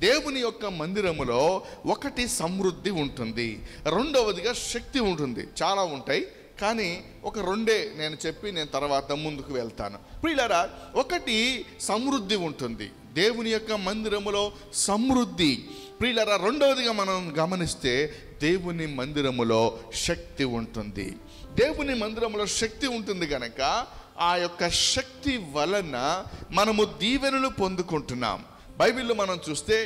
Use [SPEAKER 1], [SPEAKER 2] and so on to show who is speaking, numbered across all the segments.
[SPEAKER 1] దేవుని యొక్క మందిరములో ఒకటి సమృద్ధి ఉంటుంది, రెండవదిగా శక్తి ఉంటుంది. చాలా ఉంటాయి, కానీ ఒక రెండే నేను చెప్పి నేను తర్వాత ముందుకు వెళ్తాను. ప్రియులారా, ఒకటి సమృద్ధి ఉంటుంది, దేవుని యొక్క మందిరములో సమృద్ధి. ప్రియులారా, రెండవదిగా మనం గమనిస్తే దేవుని మందిరములో శక్తి ఉంటుంది. దేవుని మందిరములో శక్తి ఉంటుంది కనుక ఆ యొక్క శక్తి వలన మనము దీవెనలు పొందుకుంటున్నాం. బైబిల్లో మనం చూస్తే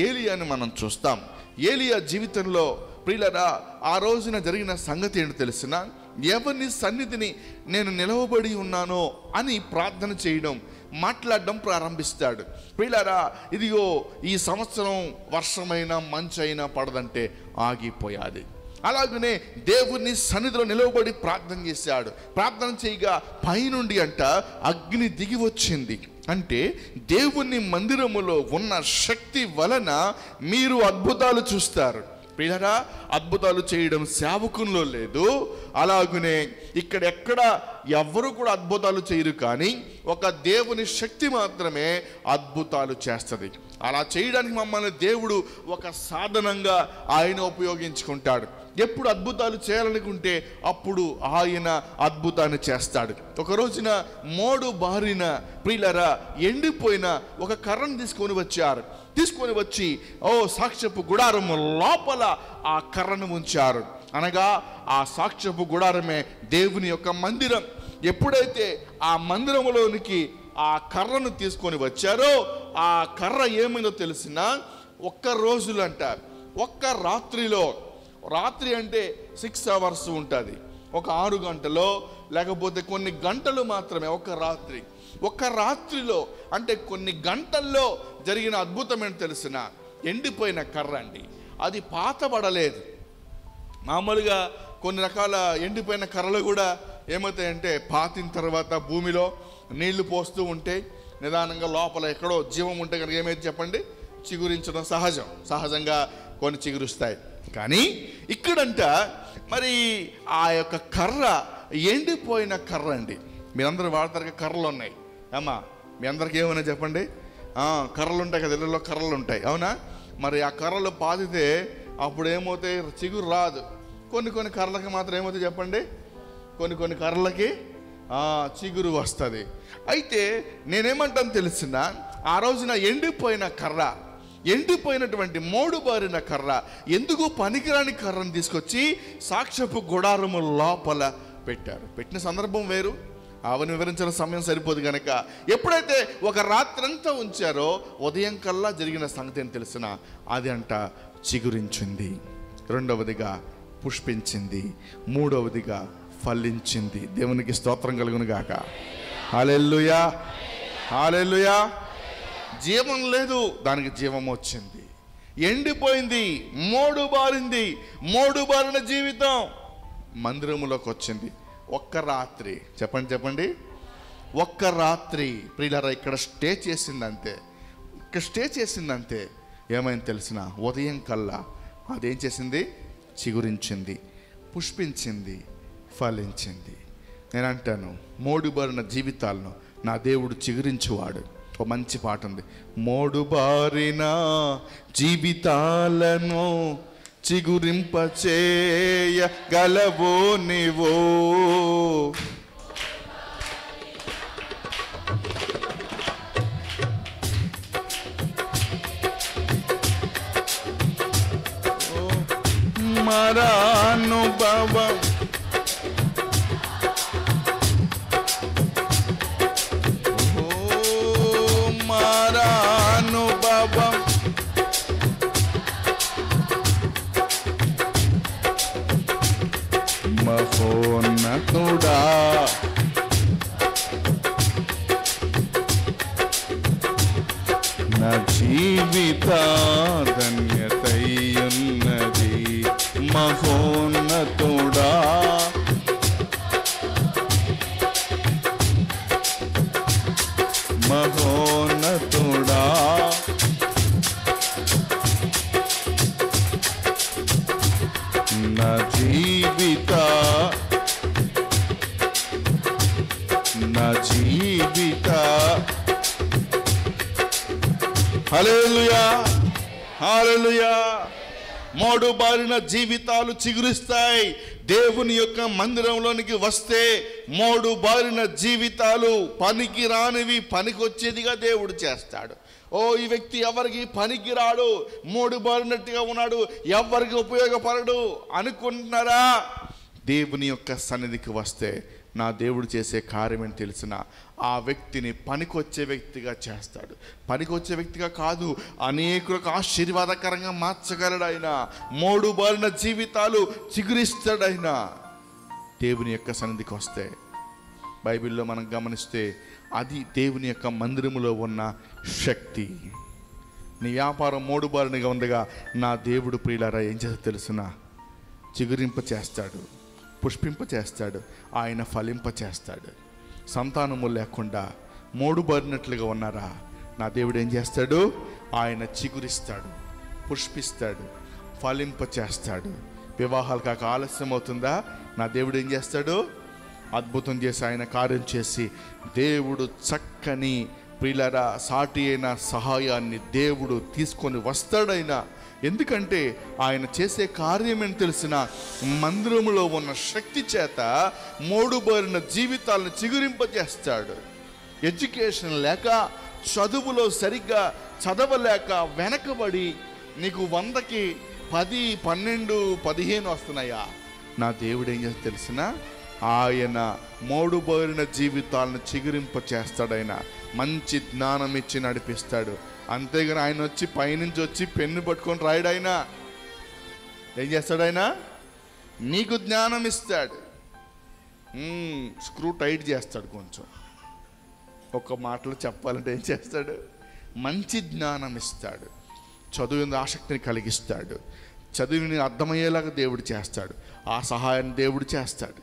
[SPEAKER 1] ఏలియాని మనం చూస్తాం. ఏలియా జీవితంలో ప్రియులారా, ఆ రోజున జరిగిన సంగతి ఏంటో తెలిసిన, ఎవరిని సన్నిధిని నేను నిలవబడి ఉన్నానో అని ప్రార్థన చేయడం, మాట్లాడడం ప్రారంభిస్తాడు. ప్రియులారా, ఇదిగో ఈ సంవత్సరం వర్షమైనా మంచైనా పడదంటే ఆగిపోయాది. అలాగనే దేవుని సన్నిధిలో నిలవబడి ప్రార్థన చేశాడు. ప్రార్థన చేయగా పైనుండి అంట అగ్ని దిగి వచ్చింది. అంటే దేవుని మందిరములో ఉన్న శక్తి వలన మీరు అద్భుతాలు చూస్తారు. ప్రియులారా, అద్భుతాలు చేయడం సేవకుల్లో లేదు. అలాగనే ఇక్కడెక్కడ ఎవ్వరు కూడా అద్భుతాలు చేయరు, కానీ ఒక దేవుని శక్తి మాత్రమే అద్భుతాలు చేస్తుంది. అలా చేయడానికి మమ్మల్ని దేవుడు ఒక సాధనంగా ఆయన ఉపయోగించుకుంటాడు. ఎప్పుడు అద్భుతాలు చేయాలనుకుంటే అప్పుడు ఆయన అద్భుతాన్ని చేస్తాడు. ఒక రోజున మోడు బారిన ప్రియులారా ఎండిపోయిన ఒక కర్రను తీసుకొని వచ్చి సాక్ష్యపు గుడారము లోపల ఆ కర్రను ఉంచారు. అనగా ఆ సాక్ష్యపు గుడారమే దేవుని యొక్క మందిరం. ఎప్పుడైతే ఆ మందిరంలోనికి ఆ కర్రను తీసుకొని వచ్చారో ఆ కర్ర ఏమైందో తెలిసిన, ఒక్క రోజులంట, ఒక్క రాత్రిలో, రాత్రి అంటే 6 hours ఉంటుంది, ఒక 6 గంటలో లేకపోతే కొన్ని గంటలు మాత్రమే, ఒక రాత్రిలో అంటే కొన్ని గంటల్లో జరిగిన అద్భుతం ఏంటో తెలిసిన, ఎండిపోయిన కర్ర అండి. అది పాతబడలేదు. మామూలుగా కొన్ని రకాల ఎండిపోయిన కర్రలు కూడా ఏమవుతాయంటే పాతిన తర్వాత భూమిలో నీళ్లు పోస్తూ ఉంటే నిదానంగా లోపల ఎక్కడో జీవం ఉంటే కనుక ఏమైతే చెప్పండి, చిగురించడం సహజంగా కొన్ని చిగురుస్తాయి. కానీ ఇక్కడంట మరి ఆ యొక్క కర్ర ఎండిపోయిన కర్ర అండి. మీరందరూ వాడతారు, కర్రలు ఉన్నాయి అమ్మా, మీ అందరికి ఏమైనా చెప్పండి, కర్రలు ఉంటాయి కదా, ఇళ్ళలో కర్రలు ఉంటాయి, అవునా? మరి ఆ కర్రలు పాతితే అప్పుడు ఏమవుతాయి, చిగురు రాదు. కొన్ని కర్రలకి మాత్రం ఏమవుతాయి చెప్పండి, కొన్ని కర్రలకి చిగురు వస్తుంది. అయితే నేనేమంటాను తెలిసిన, ఆ రోజున ఎండిపోయినటువంటి మోడు బారిన కర్ర, ఎందుకు పనికిరాని కర్రను తీసుకొచ్చి సాక్ష్యపు గుడారము లోపల పెట్టిన సందర్భం వేరు, అవన్నీ వివరించిన సమయం సరిపోదు కనుక ఎప్పుడైతే ఒక రాత్రంతా ఉంచారో ఉదయం కల్లా జరిగిన సంగతి అని తెలిసిన, అది అంట చిగురించింది, రెండవదిగా పుష్పించింది, మూడవదిగా ఫలించింది. దేవునికి స్తోత్రం కలుగును గాక. హల్లెలూయా, హల్లెలూయా. జీవం లేదు, దానికి జీవం వచ్చింది. ఎండిపోయింది, మోడు బారిన జీవితం మందిరములోకి వచ్చింది. ఒక్క రాత్రి, చెప్పండి, ఒక్క రాత్రి ప్రియులారా ఇక్కడ స్టే చేసిందంతే. ఏమైంది తెలిసిన, ఉదయం కల్లా అదేం చేసింది, చిగురించింది, పుష్పించింది, ఫలించింది. నేను అంటాను, మోడు బారిన జీవితాలను నా దేవుడు చిగురించువాడు. ఒక మంచి పాట ఉంది, మోడు బారిన జీవితాలను చిగురింపచేయగలవో నీవో, మరానుభవం మహోన్నతుడా, నా జీవిత ధన్యతయున్నది. మహోన్నతుడా, మహోన్నతుడా, నా జీవిత హల్లెలూయా. హల్లెలూయా. మోడు బారిన జీవితాలు చిగురిస్తాయి. దేవుని యొక్క మందిరంలోనికి వస్తే మోడు బారిన జీవితాలు పనికి రానివి పనికొచ్చేదిగా దేవుడు చేస్తాడు. ఓ, ఈ వ్యక్తి ఎవరికి పనికి రాడు, మోడు బారినట్టుగా ఉన్నాడు, ఎవరికి ఉపయోగపడడు అనుకుంటున్నారా? దేవుని యొక్క సన్నిధికి వస్తే నా దేవుడు చేసే కార్యం అని తెలిసిన ఆ వ్యక్తిని పనికొచ్చే వ్యక్తిగా చేస్తాడు. పనికొచ్చే వ్యక్తిగా కాదు, అనేకులకు ఆశీర్వాదకరంగా మార్చగలడు ఆయన. మోడు బారిన జీవితాలు చిగురిస్తాడు ఆయన. దేవుని యొక్క సన్నిధికి వస్తే బైబిల్లో మనం గమనిస్తే అది దేవుని యొక్క మందిరములో ఉన్న శక్తి. నీ వ్యాపారం మోడు బారినగా ఉండగా నా దేవుడు ప్రియులారా ఏం చేస్తా తెలుసునా? చిగురింప చేస్తాడు, పుష్పింప చేస్తాడు, ఆయన ఫలింప చేస్తాడు. సంతానము లేకుండా మోడు బారినట్లుగా ఉన్నారా? నా దేవుడు ఏం చేస్తాడు? ఆయన చిగురిస్తాడు, పుష్పిస్తాడు, ఫలింప చేస్తాడు. వివాహాలు కాక ఆలస్యం అవుతుందా? నా దేవుడు ఏం చేస్తాడు? అద్భుతం చేసి ఆయన కార్యం చేసి దేవుడు చక్కని ప్రియులారా సాటి అయిన సహాయాన్ని దేవుడు తీసుకొని వస్తాడైనా. ఎందుకంటే ఆయన చేసే కార్యమని తెలిసిన మందిరములో ఉన్న శక్తి చేత మోడుబారిన జీవితాలను చిగురింపజేస్తాడు. ఎడ్యుకేషన్ లేక, చదువులో సరిగ్గా చదవలేక వెనకబడి నీకు 100కి 10, 12, 15 వస్తున్నాయా? నా దేవుడు ఏం చేస్తే తెలిసిన ఆయన మోడుబారిన జీవితాలను చిగురింప చేస్తాడైన. మంచి జ్ఞానం ఇచ్చి నడిపిస్తాడు. అంతేగాని ఆయన వచ్చి పైనుంచి వచ్చి పెన్ను పట్టుకొని రాయడు. ఆయన ఏం చేస్తాడు? ఆయన నీకు జ్ఞానం ఇస్తాడు, స్క్రూ టైట్ చేస్తాడు. కొంచెం ఒక మాటలో చెప్పాలంటే ఏం చేస్తాడు? మంచి జ్ఞానం ఇస్తాడు, చదువు ఆసక్తిని కలిగిస్తాడు, చదువుని అర్థమయ్యేలాగా దేవుడు చేస్తాడు, ఆ సహాయాన్ని దేవుడు చేస్తాడు.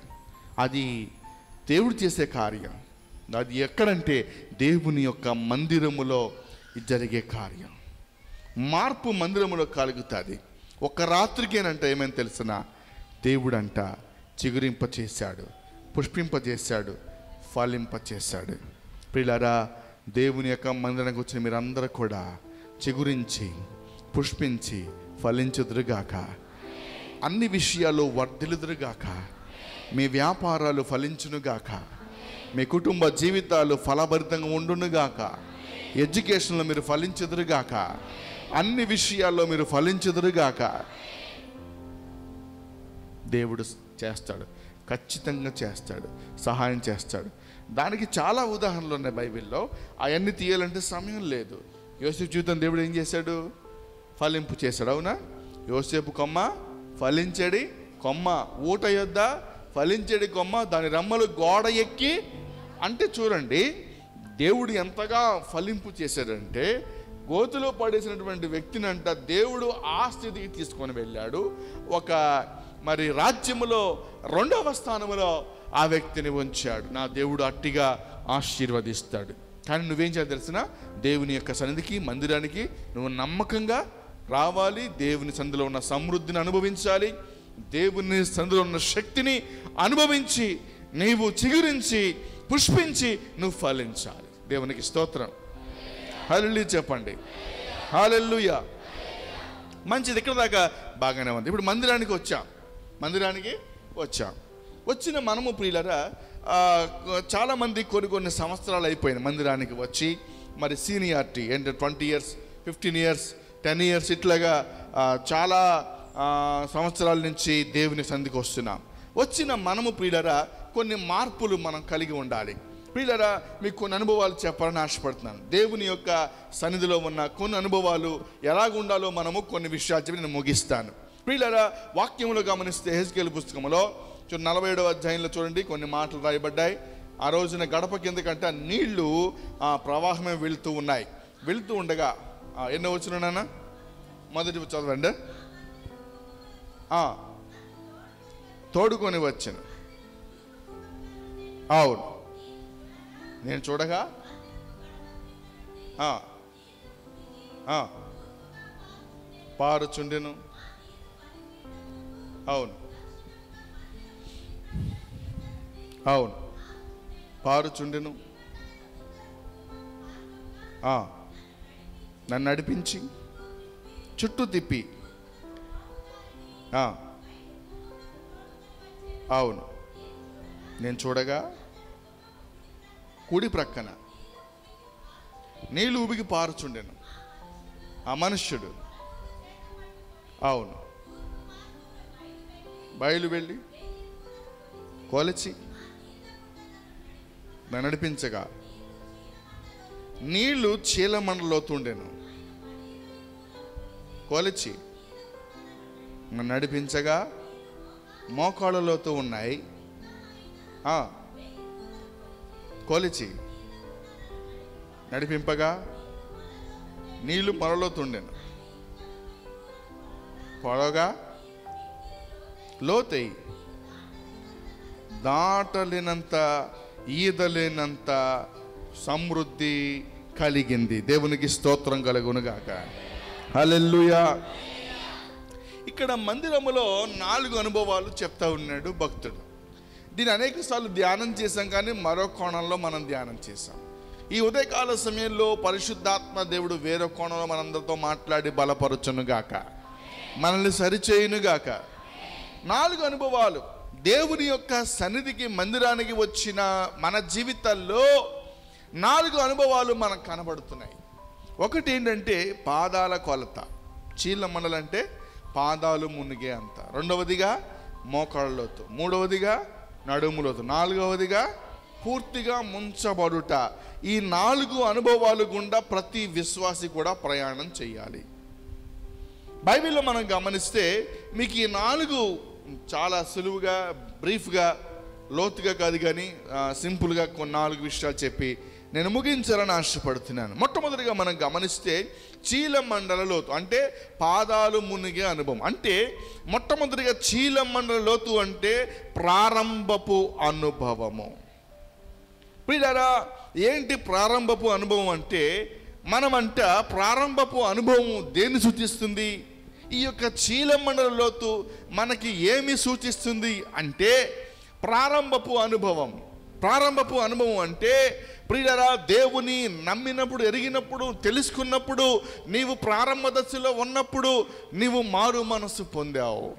[SPEAKER 1] అది దేవుడు చేసే కార్యం. అది ఎక్కడంటే దేవుని యొక్క మందిరములో జరిగే కార్యం. మార్పు మందిరములో కలుగుతుంది. ఒక రాత్రికేనంట ఏమని తెలిసిన దేవుడు అంట చిగురింప చేశాడు, పుష్పింప చేశాడు, ఫలింప చేశాడు. ప్రియులారా, దేవుని యొక్క మందిరానికి వచ్చిన మీరందరూ కూడా చిగురించి పుష్పించి ఫలించుదురుగాక, అన్ని విషయాలు వర్ధిల్లుదురుగాక, మీ వ్యాపారాలు ఫలించునుగాక, మీ కుటుంబ జీవితాలు ఫలభరితంగా ఉండునుగాక, ఎడ్యుకేషన్లో మీరు ఫలించుదురుగాక, అన్ని విషయాల్లో మీరు ఫలించుదురుగాక. దేవుడు చేస్తాడు, ఖచ్చితంగా చేస్తాడు, సహాయం చేస్తాడు. దానికి చాలా ఉదాహరణలు ఉన్నాయి బైబిల్లో. అవన్నీ తీయాలంటే సమయం లేదు. యోసేపు జీవితం దేవుడు ఏం చేశాడు? ఫలింపు చేశాడు. అవునా? యోసేపు కొమ్మ, ఫలించడి కొమ్మ, ఊట యొద్ద ఫలించడి కొమ్మ, దాని రెమ్మలు గోడ ఎక్కి. అంటే చూడండి, దేవుడు ఎంతగా ఫలింపు చేశాడంటే గోతులో పడేసినటువంటి వ్యక్తిని అంట దేవుడు ఆ స్థితికి తీసుకొని వెళ్ళాడు. ఒక మరి రాజ్యములో 2వ స్థానంలో ఆ వ్యక్తిని ఉంచాడు. నా దేవుడు అట్టిగా ఆశీర్వదిస్తాడు. కానీ నువ్వేం చేయాలి తెలిసిన? దేవుని యొక్క సన్నిధికి, మందిరానికి నువ్వు నమ్మకంగా రావాలి. దేవుని సన్నిధిలో ఉన్న సమృద్ధిని అనుభవించాలి. దేవుని సన్నిధిలో ఉన్న శక్తిని అనుభవించి నీవు చిగురించి పుష్పించి నువ్వు ఫలించాలి. దేవునికి స్తోత్రం. హల్లెలూయా చెప్పండి. హల్లెలూయా. మంచిది. ఇక్కడ దాకా బాగానే ఉంది. ఇప్పుడు మందిరానికి వచ్చాం. వచ్చిన మనము ప్రియులరా చాలామంది కొన్ని సంవత్సరాలు అయిపోయింది మందిరానికి వచ్చి. మరి సీనియారిటీ అంటే 20 years, 15 years, 10 years ఇట్లాగా చాలా సంవత్సరాల నుంచి దేవుని సన్నిధికి వస్తున్నాం. వచ్చిన మనము ప్రియులరా కొన్ని మార్పులు మనం కలిగి ఉండాలి. ప్రియులరా, మీకు కొన్ని అనుభవాలు చెప్పాలని ఆశపడుతున్నాను. దేవుని యొక్క సన్నిధిలో ఉన్న కొన్ని అనుభవాలు ఎలాగ ఉండాలో మనము కొన్ని విషయాలు చెప్పి నేను ముగిస్తాను. ప్రియులరా, వాక్యంలో గమనిస్తే హెజ్కేలు పుస్తకంలో 47వ అధ్యాయంలో చూడండి కొన్ని మాటలు రాయబడ్డాయి. ఆ రోజున గడప కిందకంట నీళ్లు ప్రవాహమే వెళుతూ ఉన్నాయి. వెళుతూ ఉండగా ఎన్నో వచ్చిన నాన్న మొదటి చదవండి. తోడుకొని వచ్చాను. అవును, నేను చూడగా పారుచుండెను. అవును, పారుచుండెను. నన్ను నడిపించి చుట్టూ తిప్పి. అవును, నేను చూడగా కుడి ప్రక్కన నీళ్ళు ఊబికి పారుచుండెను ఆ మనుష్యుడు. అవును, బయలు వెళ్ళి కొలిచి నడిపించగా నీళ్లు చీలమండలోతుండెను. కొలిచి నడిపించగా మోకాళ్ళలోతూ ఉన్నాయి. కొలిచి నడిపింపగా నీళ్లు మొరలోతుండెను. పొడగా లోతై దాటలేనంత ఈదలేనంత సమృద్ధి కలిగింది. దేవునికి స్తోత్రం కలుగునుగాక. హల్లెలూయా. ఇక్కడ మందిరములో 4 అనుభవాలు చెప్తా ఉన్నాడు భక్తుడు. దీన్ని అనేక సార్లు ధ్యానం చేశాం, కానీ మరో కోణంలో మనం ధ్యానం చేశాం. ఈ ఉదయకాల సమయంలో పరిశుద్ధాత్మ దేవుడు వేరే కోణంలో మనందరితో మాట్లాడి బలపరచునుగాక, మనల్ని సరిచేయునుగాక. 4 అనుభవాలు దేవుని యొక్క సన్నిధికి మందిరానికి వచ్చిన మన జీవితాల్లో 4 అనుభవాలు మనకు కనబడుతున్నాయి. ఒకటి ఏంటంటే పాదాల కొలత, చీల మండలంటే పాదాలు మునిగే అంత. రెండవదిగా మోకాళ్ళలోతు. మూడవదిగా నడుములోతు. నాలుగవదిగా పూర్తిగా ముంచబడుట. ఈ 4 అనుభవాలు గుండా ప్రతి విశ్వాసి కూడా ప్రయాణం చేయాలి. బైబిల్లో మనం గమనిస్తే మీకు ఈ 4 చాలా సులువుగా, బ్రీఫ్గా, లోతుగా కాదు కానీ సింపుల్గా కొన్ని 4 విషయాలు చెప్పి నేను ముగించాలని ఆశపడుతున్నాను. మొట్టమొదటిగా మనం గమనిస్తే చీలమండల లోతు అంటే పాదాలు మునిగే అనుభవం. అంటే మొట్టమొదటిగా చీలమండల లోతు అంటే ప్రారంభపు అనుభవము. ప్రియులారా, ఏంటి ప్రారంభపు అనుభవం అంటే? మనమంట ప్రారంభపు అనుభవం దేన్ని సూచిస్తుంది? ఈ యొక్క చీలమండల లోతు మనకి ఏమి సూచిస్తుంది అంటే ప్రారంభపు అనుభవం. ప్రారంభపు అనుభవం అంటే ప్రియులారా, దేవుని నమ్మినప్పుడు, ఎరిగినప్పుడు, తెలుసుకున్నప్పుడు, నీవు ప్రారంభ దశలో ఉన్నప్పుడు నీవు మారు మనస్సు పొందావు,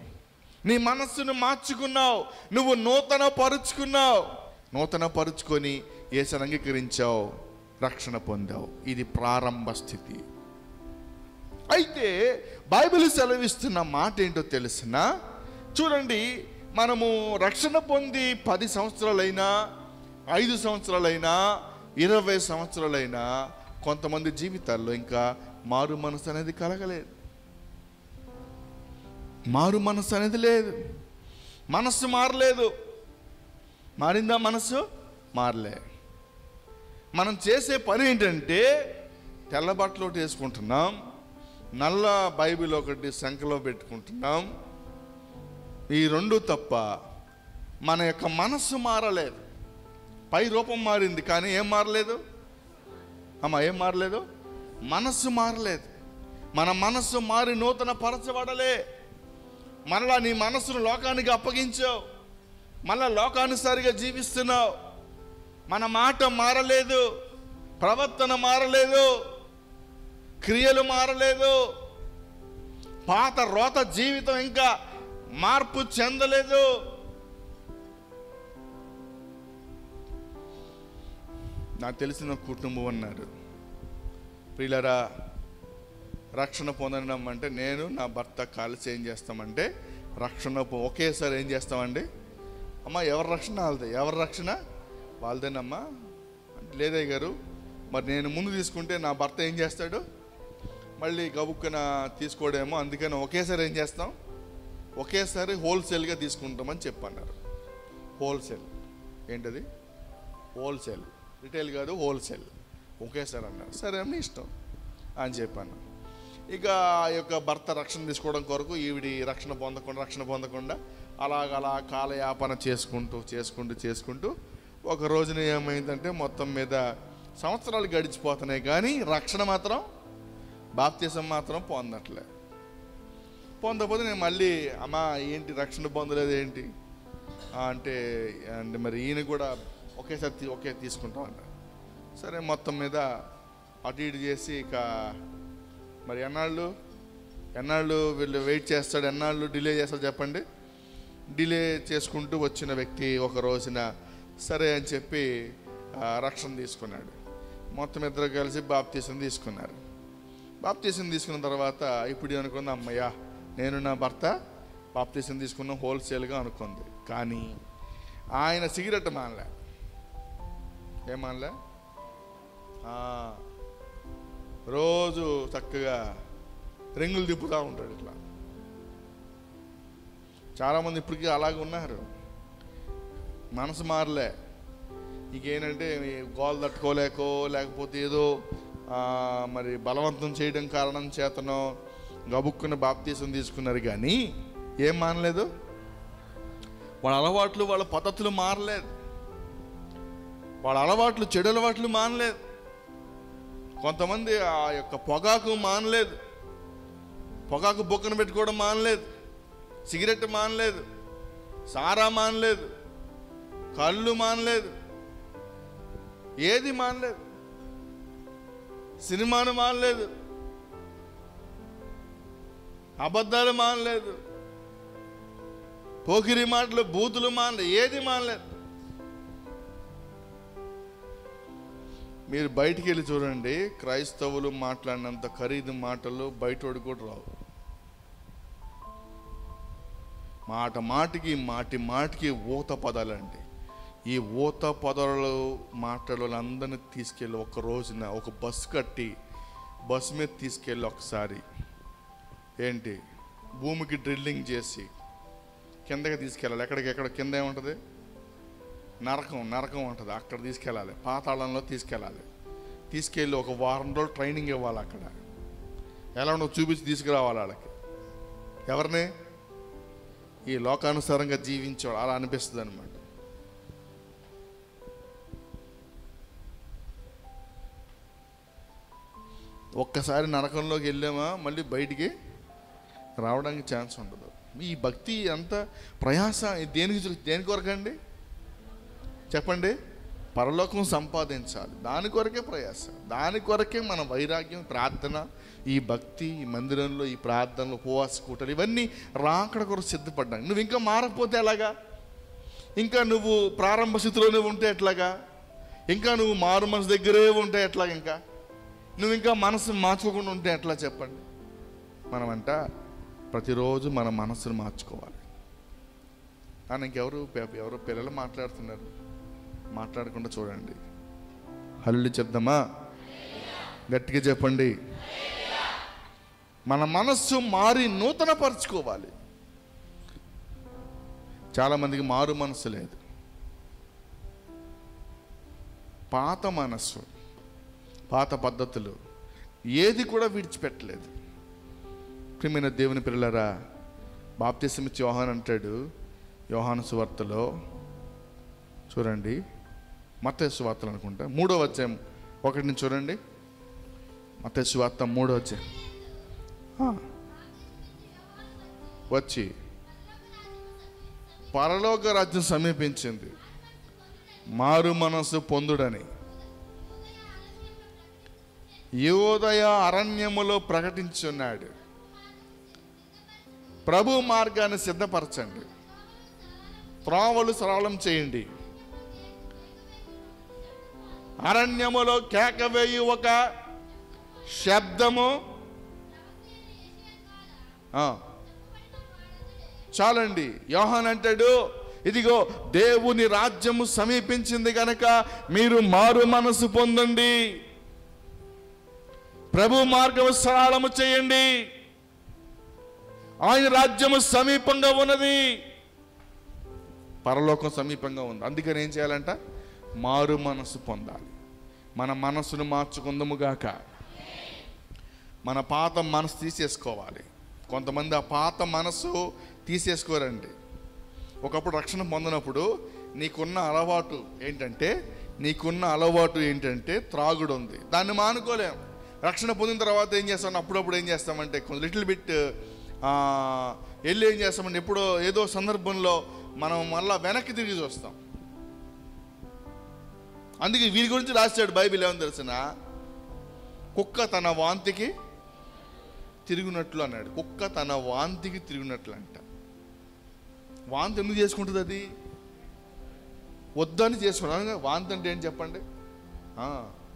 [SPEAKER 1] నీ మనస్సును మార్చుకున్నావు, నువ్వు నూతన పరుచుకొని యేసుని అంగీకరించావు, రక్షణ పొందావు. ఇది ప్రారంభ స్థితి. అయితే బైబిల్ సెలవిస్తున్న మాట ఏంటో తెలిసిన చూడండి, మనము రక్షణ పొంది 10 సంవత్సరాలైనా, 5 సంవత్సరాలైనా, 20 సంవత్సరాలైనా కొంతమంది జీవితాల్లో ఇంకా మారు మనసు అనేది కలగలేదు. మారు మనసు అనేది లేదు. మనస్సు మారలేదు. మారిందా? మనసు మారలే. మనం చేసే పని ఏంటంటే తెల్ల బట్టలు ఒకటి వేసుకుంటున్నాం, నల్ల బైబిల్ ఒకటి సంఖ్యలో పెట్టుకుంటున్నాం. ఈ 2 తప్ప మన యొక్క మనస్సు మారలేదు. పై రూపం మారింది కానీ ఏం మారలేదు ఏం మారలేదు? మనస్సు మారలేదు. మన మనస్సు మారి నూతన పరచబడలే. మరలా నీ మనస్సును లోకానికి అప్పగించావు, మళ్ళా లోకానుసారిగా జీవిస్తున్నావు. మన మాట మారలేదు, ప్రవర్తన మారలేదు, క్రియలు మారలేదు, పాత రోత జీవితం ఇంకా మార్పు చెందలేదు. నాకు తెలిసిన కుటుంబం అన్నారు, ప్రియులారా, రక్షణ పొందడం అంటే నేను నా భర్త కలిసి ఏం చేస్తామంటే రక్షణ ఒకేసారి ఏం చేస్తామండి? అమ్మ ఎవరి రక్షణ వాళ్ళదే. ఎవరి రక్షణ వాళ్ళదేనమ్మా. లేదయ్య గారు, మరి నేను ముందు తీసుకుంటే నా భర్త ఏం చేస్తాడు? మళ్ళీ గబుక్కున తీసుకోడేమో, అందుకని ఒకేసారి ఏం చేస్తాం? ఒకేసారి హోల్సేల్గా తీసుకుంటామని చెప్పన్నారు. హోల్సేల్ ఏంటది? హోల్సేల్, రిటైల్ కాదు, హోల్సేల్. ఒకేసారి అన్నారు. సరే అమ్మ ఇష్టం అని చెప్పాను. ఇక ఆ యొక్క భర్త రక్షణ తీసుకోవడం కొరకు ఈవిడి రక్షణ పొందకుండా అలా కాలయాపన చేసుకుంటూ ఒక రోజున ఏమైందంటే మొత్తం మీద సంవత్సరాలు గడిచిపోతున్నాయి కానీ రక్షణ మాత్రం, బాప్తిసం మాత్రం పొందకపోతే నేను మళ్ళీ అమ్మ ఏంటి రక్షణ పొందలేదు ఏంటి అంటే మరి ఈయన కూడా ఒకేసారి తీసుకుంటామంట. సరే మొత్తం మీద అటు ఇటు చేసి ఇక మరి ఎన్నాళ్ళు ఎన్నాళ్ళు వీళ్ళు వెయిట్ చేస్తాడు, ఎన్నాళ్ళు డిలే చేస్తాడు చెప్పండి. డిలే చేసుకుంటూ వచ్చిన వ్యక్తి ఒక రోజున సరే అని చెప్పి రక్షణ తీసుకున్నాడు. మొత్తం ఇద్దరు కలిసి బాప్తీసం తీసుకున్నారు. బాప్తీసం తీసుకున్న తర్వాత ఇప్పుడు అనుకుంది, అమ్మయ్యా నేను నా భర్త బాప్తీసం తీసుకున్నాం హోల్సేల్గా అనుకుంది. కానీ ఆయన సిగరెట్ మానలే. ఏం మానలే? రోజు చక్కగా రింగులు తిప్పుతూ ఉంటాడు ఇట్లా. చాలామంది ఇప్పటికీ అలాగే ఉన్నారు, మనసు మారలే. ఇంకేంటంటే గోల్ తట్టుకోలేకో లేకపోతే ఏదో మరి బలవంతం చేయడం కారణం చేతనో గబుక్కున్న బాప్తీసం తీసుకున్నారు. కానీ ఏం మానలేదు, వాళ్ళ అలవాట్లు వాళ్ళ పద్ధతులు మారలేదు, వాళ్ళ అలవాట్లు చెడు అలవాట్లు మానలేదు. కొంతమంది ఆ యొక్క పొగాకు మానలేదు, పొగాకు బొక్కను పెట్టుకోవడం మానలేదు, సిగరెట్ మానలేదు, సారా మానలేదు, కళ్ళు మానలేదు, ఏది మానలేదు, సినిమాను మానలేదు, అబద్ధాలు మానలేదు, పోకిరి మాటలు బూతులు మానలేదు, ఏది మానలేదు. మీరు బయటికి వెళ్ళి చూడండి, క్రైస్తవులు మాట్లాడినంత ఖరీదు మాటలు బయటోడు కూడా రావు. మాట మాటికి మాటి మాటికి ఊత పదాలండి. ఈ ఊత పదాలు మాటలు అందరినీ తీసుకెళ్ళి ఒక రోజున ఒక బస్సు కట్టి బస్సు మీద తీసుకెళ్ళి ఒకసారి ఏంటి భూమికి డ్రిల్లింగ్ చేసి కిందకి తీసుకెళ్ళాలి. ఎక్కడ కింద ఏముంటుంది? నరకం ఉంటుంది. అక్కడ తీసుకెళ్ళాలి, పాతాళంలో తీసుకెళ్ళాలి. తీసుకెళ్ళి ఒక వారం రోజులు ట్రైనింగ్ ఇవ్వాలి. అక్కడ ఎలా ఉండో చూపించి తీసుకురావాలి వాళ్ళకి. ఎవరిని? ఈ లోకానుసారంగా జీవించేవాడు. అలా అనిపిస్తుంది అనమాట. ఒక్కసారి నరకంలోకి వెళ్ళామా మళ్ళీ బయటికి రావడానికి ఛాన్స్ ఉండదు. ఈ భక్తి అంత ప్రయాస దేని కొరకండి చెప్పండి? పరలోకం సంపాదించాలి, దాని కొరకే ప్రయాస, దాని కొరకే మన వైరాగ్యం, ప్రార్థన, ఈ భక్తి, ఈ మందిరంలో ఈ ప్రార్థనలు, ఉపవాస కూటలు ఇవన్నీ రాకడ కొరకు సిద్ధపడ్డాను. నువ్వు ఇంకా మారకపోతే ఎలాగా? ఇంకా నువ్వు ప్రారంభ స్థితిలోనే ఉంటే ఎట్లాగా? ఇంకా నువ్వు మారు మనసు దగ్గరే ఉంటే ఎట్లాగా? ఇంకా నువ్వు ఇంకా మనసు మార్చుకోకుండా ఉంటే ఎట్లా చెప్పండి? మనమంట ప్రతిరోజు మన మనసును మార్చుకోవాలి. కానీ ఎవరు పిల్లలు మాట్లాడుతున్నారు, మాట్లాడకుండా చూడండి. హల్లు చెప్దామా? గట్టిగా చెప్పండి. మన మనస్సు మారి నూతన పరుచుకోవాలి. చాలామందికి మారు మనస్సు లేదు, పాత మనస్సు, పాత పద్ధతులు ఏది కూడా విడిచిపెట్టలేదు. ప్రియమైన దేవుని పిల్లలారా, బాప్తిసం ఇచ్చి యోహాను అంటాడు, యోహాను సువార్తలో చూడండి, మత్తయి సువార్తలు అనుకుంటా 3వ అధ్యాయం 1 నుంచి చూడండి. మత్తయి సువార్త 3వ అధ్యాయం. వచ్చి పరలోక రాజ్యం సమీపించింది, మారు మనసు పొందుడని యోదయ అరణ్యములో ప్రకటించున్నాడు. ప్రభు మార్గాన్ని సిద్ధపరచండి, త్రోవలు సరళం చేయండి. అరణ్యములో కేకవేయు ఒక శబ్దము. చాలండి. యోహాను అంటాడు, ఇదిగో దేవుని రాజ్యము సమీపించింది కనుక మీరు మారు మనసు పొందండి, ప్రభు మార్గము సరళము చేయండి, ఆయన రాజ్యము సమీపంగా ఉన్నది, పరలోకం సమీపంగా ఉంది. అందుకని ఏం చేయాలంట? మారు మనసు పొందాలి. మన మనసును మార్చుకుందాముగాక. మన పాత మనసు తీసేసుకోవాలి. కొంతమంది ఆ పాత మనసు తీసేసుకోరండి. ఒకప్పుడు రక్షణ పొందినప్పుడు నీకున్న అలవాటు ఏంటంటే త్రాగుడు ఉంది, దాన్ని మానుకోలేం. రక్షణ పొందిన తర్వాత ఏం చేస్తాం? అప్పుడప్పుడు ఏం చేస్తామంటే కొంచెం లిటిల్ బిట్ వెళ్ళి ఏం చేస్తామంటే ఎప్పుడో ఏదో సందర్భంలో మనం మళ్ళా వెనక్కి తిరిగి చూస్తాం. అందుకే వీరి గురించి రాశాడు బైబిల్. ఏమని తెలిసిన? కుక్క తన వాంతికి తిరిగినట్లు అన్నాడు. కుక్క తన వాంతికి తిరిగినట్లు అంట. వాంతి ఎందుకు చేసుకుంటుంది? అది వద్దని చేసుకున్నాను. వాంతి అంటే ఏంటి చెప్పండి?